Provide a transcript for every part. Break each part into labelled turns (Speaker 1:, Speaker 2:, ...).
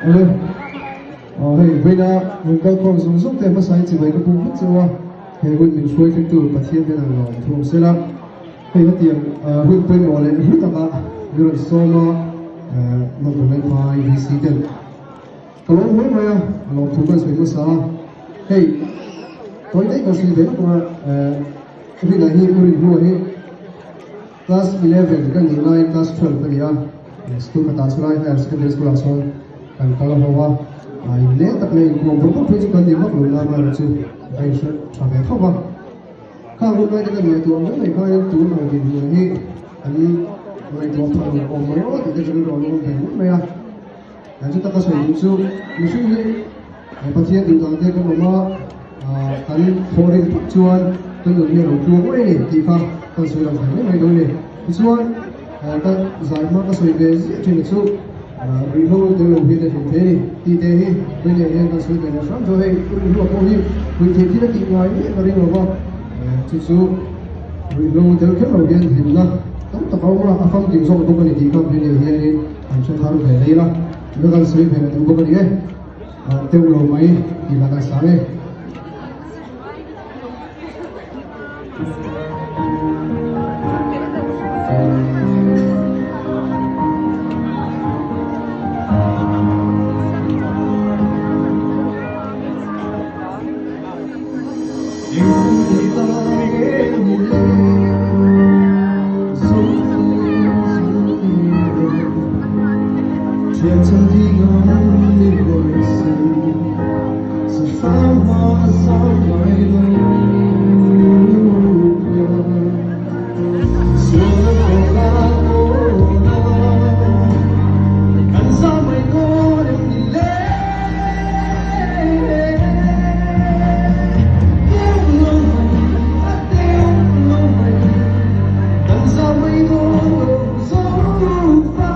Speaker 1: Hey, Vina, mình có con dùng giúp thêm sai chỉ mấy cái bụng hết chưa? Hey, mình xuôi cái từ bát thiên bên nào thuộc sẽ là hey cái tiền huynh quên bỏ lên hút tao cả, rồi số nó còn lên phải đi xí tiền. Kalau hối mà nó thuộc cái sự sao? Hey, tôi thấy có sự đấy mà khi này hi người mua hi class 11 cái này class 12 cái gì school ka ta sulai higher secondary school ason kan kala hawa ai le tak le ko bo ko phi kan ni mak lu na ma chu ai sha tha be tho ba ka ru mai ka ni tu ma mai ka tu ma di ni hi ani mai tu tha ni o mo ro ti ka ro lo be mu ya an chu ta ka so yin chu ni shu ni ai pa thia du dang te ka ma kan foreign chuan tu ni ro tu mo ni ti ka kan so lam mai do ni chuan các giải mã các sợi về trên số reload từ đầu hiện tại thế thì thế hi bây giờ hiện các sợi về nó sáng rồi cũng được có hi mình thấy cái tiếng nói nó đi vào chỉ số reload từ cái đầu hiện thì là tổng tập hợp là phong trình số của cái gì không bây giờ hiện thì anh sẽ tháo về đây là nó các sợi về từ cái gì tiêu lâu mấy thì là cái sáng đấy
Speaker 2: Thiên chân đi ngắm đi bồi sinh sự pháo hoa gió ngoài lối xuống cổ la cổ la ăn gió mây cô đêm đi lên tiêu lâu mây ăn gió mây cô gió pha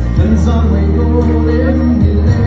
Speaker 1: Hãy subscribe cho kênh Ghiền Mì Gõ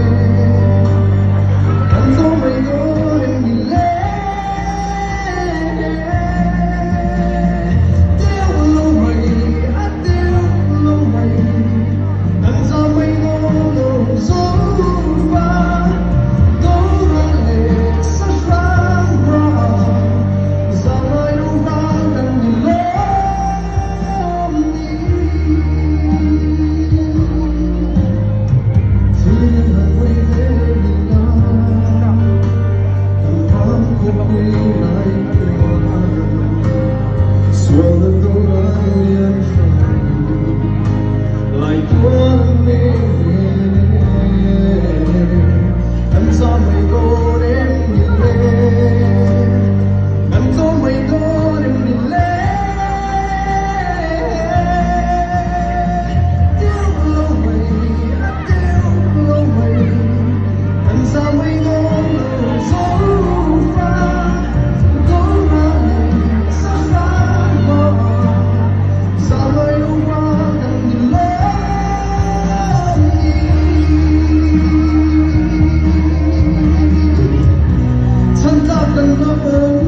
Speaker 1: để không bỏ lỡ